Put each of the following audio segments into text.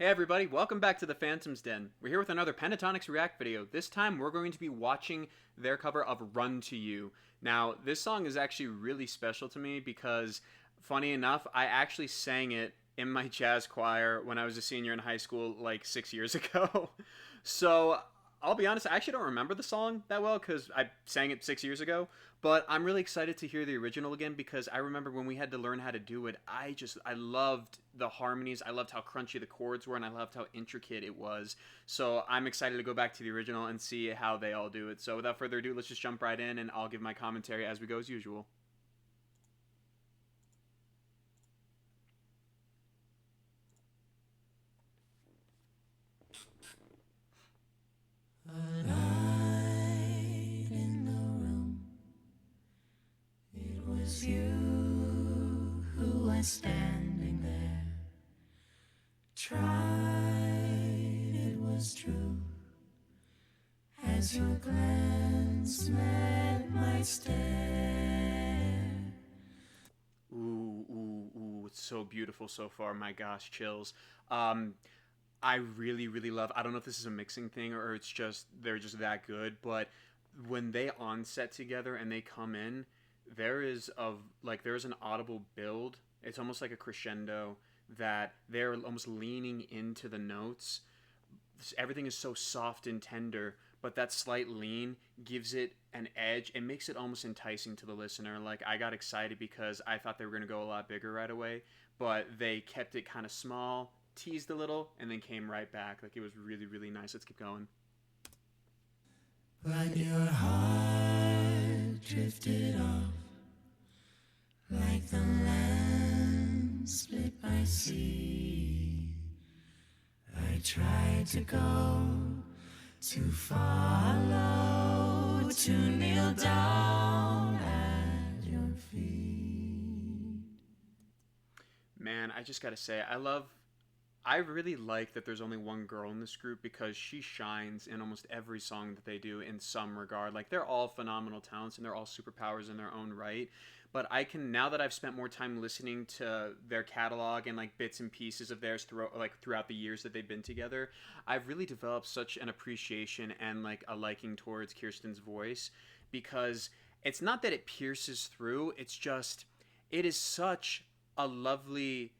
Hey everybody, welcome back to the Phantom's Den. We're here with another Pentatonics React video. This time we're going to be watching their cover of Run to You. Now, this song is actually really special to me because, funny enough, I actually sang it in my jazz choir when I was a senior in high school like 6 years ago. So I'll be honest, I actually don't remember the song that well because I sang it 6 years ago. But I'm really excited to hear the original again because I remember when we had to learn how to do it, I loved the harmonies, I loved how crunchy the chords were, and I loved how intricate it was. So I'm excited to go back to the original and see how they all do it. So without further ado, let's just jump right in and I'll give my commentary as we go as usual. A light in the room. It was you who was standing there. Tried, it was true. As your glance met my stare. Ooh, it's so beautiful so far. My gosh, chills. I really love. I don't know if this is a mixing thing or it's just they're just that good, but when they onset together and they come in, there's an audible build. It's almost like a crescendo that they're almost leaning into the notes. Everything is so soft and tender, but that slight lean gives it an edge. It makes it almost enticing to the listener. Like, I got excited because I thought they were going to go a lot bigger right away, but they kept it kind of small, teased a little, and then came right back. Like, it was really nice. Let's keep going. But your heart drifted off like the land split by sea. I tried to go, to follow, to kneel down at your feet. Man, I just gotta say, I really like that there's only one girl in this group because she shines in almost every song that they do in some regard. Like, they're all phenomenal talents and they're all superpowers in their own right. But now that I've spent more time listening to their catalog and like bits and pieces of theirs throughout the years that they've been together, I've really developed such an appreciation and like a liking towards Kirsten's voice because it's not that it pierces through, it's just it is such a lovely,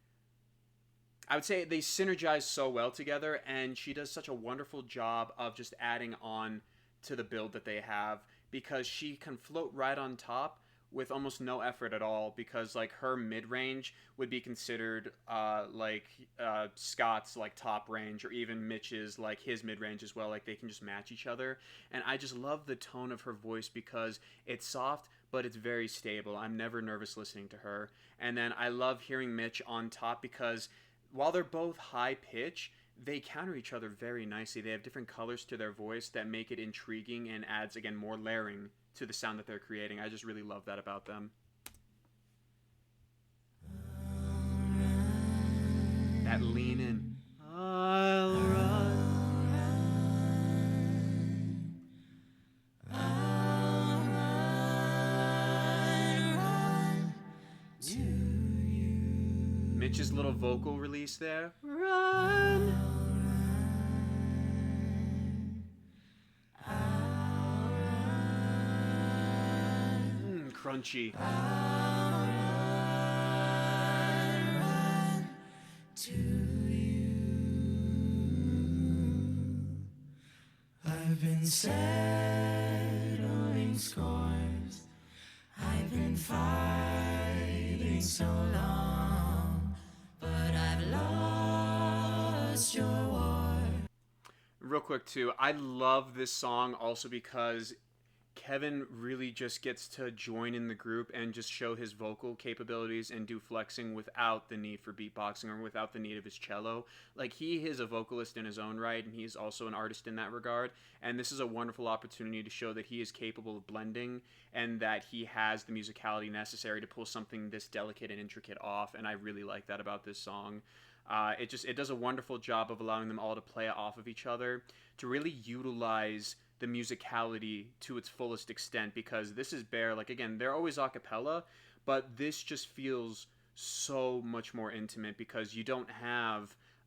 I would say they synergize so well together, and she does such a wonderful job of just adding on to the build that they have because she can float right on top with almost no effort at all because like her mid range would be considered Scott's like top range or even Mitch's like his mid range as well. Like they can just match each other, and I just love the tone of her voice because it's soft but it's very stable. I'm never nervous listening to her, and then I love hearing Mitch on top because while they're both high pitch, they counter each other very nicely. They have different colors to their voice that make it intriguing and adds again more layering to the sound that they're creating. I just really love that about them. That lean in. I'll Run to you. Mitch's little vocal release there. Run. Crunchy. Run to you. I've been settling scores. I've been fighting so long, but I've lost your war. Real quick too, I love this song also because Kevin really just gets to join in the group and just show his vocal capabilities and do flexing without the need for beatboxing or without the need of his cello. Like, he is a vocalist in his own right, and he's also an artist in that regard. And this is a wonderful opportunity to show that he is capable of blending and that he has the musicality necessary to pull something this delicate and intricate off. And I really like that about this song. It does a wonderful job of allowing them all to play off of each other to really utilize the musicality to its fullest extent because this is bare, like, again, they're always a cappella, but this just feels so much more intimate because you don't have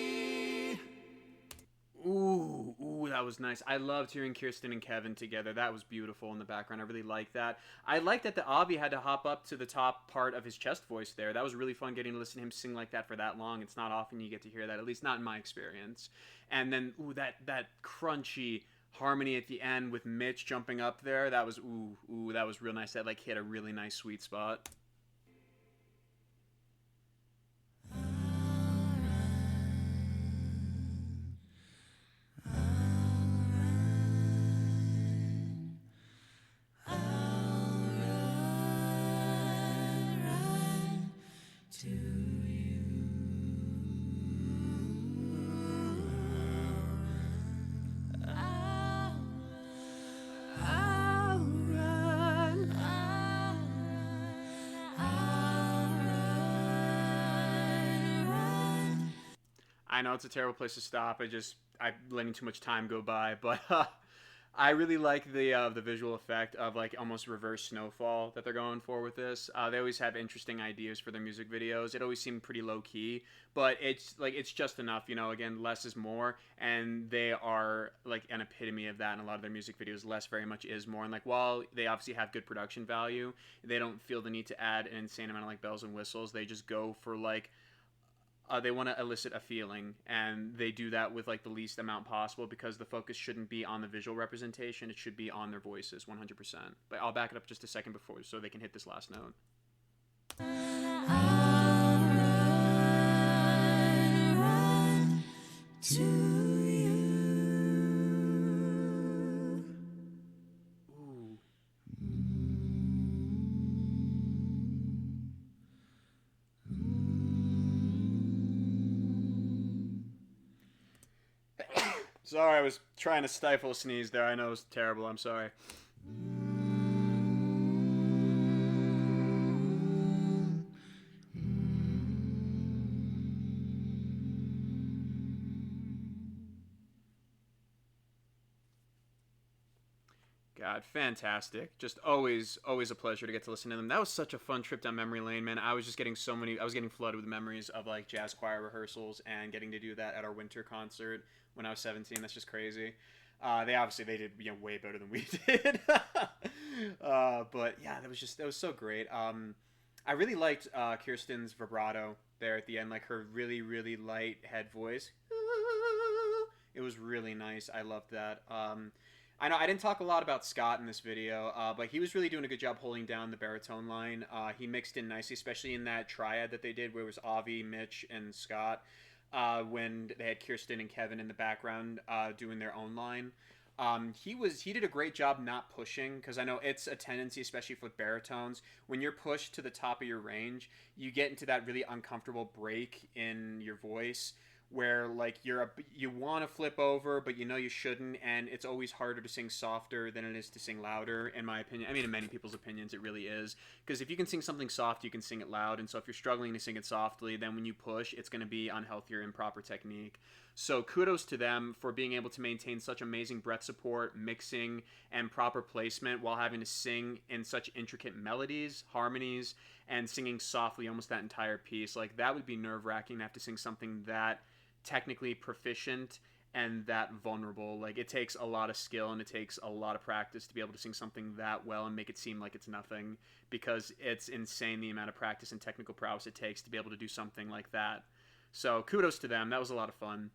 me. that was nice. I loved hearing Kirsten and Kevin together. That was beautiful in the background. I really liked that. I liked that the Avi had to hop up to the top part of his chest voice there. That was really fun getting to listen to him sing like that for that long. It's not often you get to hear that, at least not in my experience. And then ooh, that crunchy harmony at the end with Mitch jumping up there. That was that was real nice. That like hit a really nice sweet spot. I know it's a terrible place to stop. I'm letting too much time go by, but I really like the visual effect of like almost reverse snowfall that they're going for with this. They always have interesting ideas for their music videos. It always seemed pretty low key, but it's just enough. You know, again, less is more, and they are like an epitome of that in a lot of their music videos. Less very much is more, and like while they obviously have good production value, they don't feel the need to add an insane amount of like bells and whistles. They just go for like they want to elicit a feeling, and they do that with like the least amount possible because the focus shouldn't be on the visual representation. It should be on their voices 100%. But I'll back it up just a second before so they can hit this last note. To you. Ooh. Sorry, I was trying to stifle a sneeze there. I know it was terrible. I'm sorry. God, fantastic. Just always a pleasure to get to listen to them. That was such a fun trip down memory lane, man. I was just getting I was getting flooded with memories of like jazz choir rehearsals and getting to do that at our winter concert when I was 17. That's just crazy. They did way better than we did. But yeah, that was so great. I really liked Kirsten's vibrato there at the end, like her really really light head voice. It was really nice. I loved that. I know I didn't talk a lot about Scott in this video, but he was really doing a good job holding down the baritone line. He mixed in nicely, especially in that triad that they did, where it was Avi, Mitch, and Scott. When they had Kirsten and Kevin in the background doing their own line. He did a great job not pushing, because I know it's a tendency, especially with baritones, when you're pushed to the top of your range, you get into that really uncomfortable break in your voice where like you want to flip over but you know you shouldn't, and it's always harder to sing softer than it is to sing louder, in my opinion. I mean, in many people's opinions it really is, because if you can sing something soft you can sing it loud, and so if you're struggling to sing it softly, then when you push it's going to be unhealthy or improper technique. So kudos to them for being able to maintain such amazing breath support, mixing, and proper placement while having to sing in such intricate melodies, harmonies, and singing softly almost that entire piece. Like, that would be nerve-wracking to have to sing something that technically proficient and that vulnerable. Like, it takes a lot of skill and it takes a lot of practice to be able to sing something that well and make it seem like it's nothing, because it's insane the amount of practice and technical prowess it takes to be able to do something like that. So kudos to them. That was a lot of fun.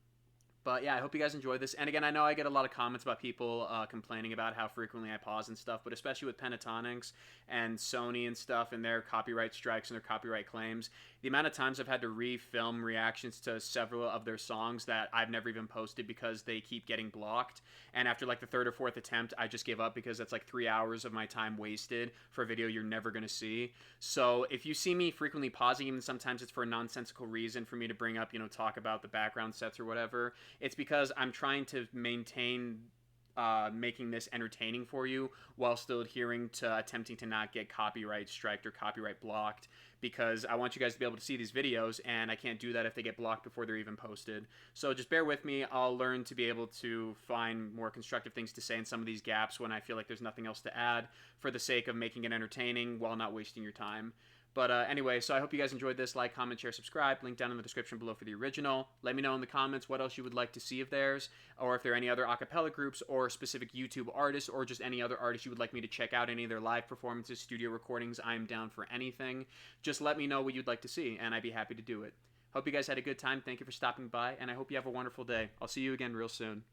But yeah, I hope you guys enjoyed this. And again, I know I get a lot of comments about people complaining about how frequently I pause and stuff, but especially with Pentatonics and Sony and stuff and their copyright strikes and their copyright claims, the amount of times I've had to re-film reactions to several of their songs that I've never even posted because they keep getting blocked. And after like the third or fourth attempt, I just give up, because that's like 3 hours of my time wasted for a video you're never going to see. So if you see me frequently pausing, even sometimes it's for a nonsensical reason for me to bring up, talk about the background sets or whatever, it's because I'm trying to maintain making this entertaining for you while still adhering to attempting to not get copyright striked or copyright blocked, because I want you guys to be able to see these videos, and I can't do that if they get blocked before they're even posted. So just bear with me. I'll learn to be able to find more constructive things to say in some of these gaps when I feel like there's nothing else to add, for the sake of making it entertaining while not wasting your time. But anyway, so I hope you guys enjoyed this. Like, comment, share, subscribe. Link down in the description below for the original. Let me know in the comments what else you would like to see of theirs, or if there are any other acapella groups or specific YouTube artists, or just any other artists you would like me to check out, any of their live performances, studio recordings. I'm down for anything. Just let me know what you'd like to see, and I'd be happy to do it. Hope you guys had a good time. Thank you for stopping by, and I hope you have a wonderful day. I'll see you again real soon.